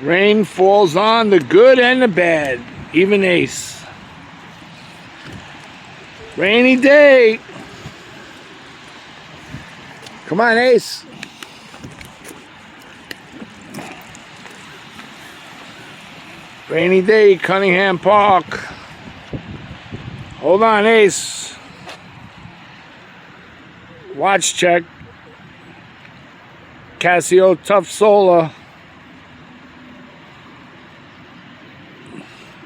Rain falls on the good and the bad. Even Ace. Rainy day. Come on, Ace. Rainy day, Cunningham Park. Hold on, Ace. Watch check. Casio Tough Solar.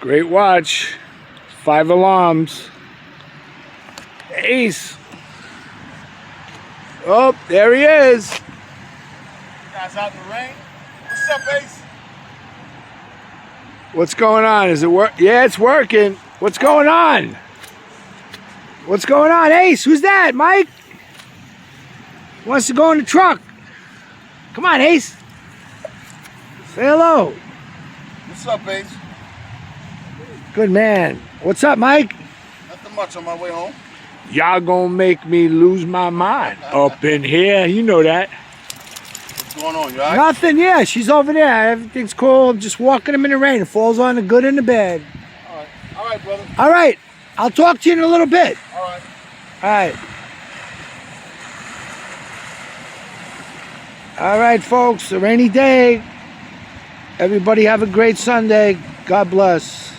Great watch. 5 alarms. Ace. Oh, there he is. Guys out in the rain. What's up, Ace? What's going on? Is it work? Yeah, it's working. What's going on? What's going on, Ace? Who's that, Mike? Wants to go in the truck. Come on, Ace. Say hello. What's up, Ace? Good man. What's up, Mike? Nothing much on my way home. Y'all gonna make me lose my mind up in here. You know that. What's going on? You all right? Nothing, yeah. She's over there. Everything's cool. I'm just walking him in the rain. It falls on the good and the bad. All right. All right, brother. All right. I'll talk to you in a little bit. All right. All right. All right, folks. A rainy day. Everybody have a great Sunday. God bless.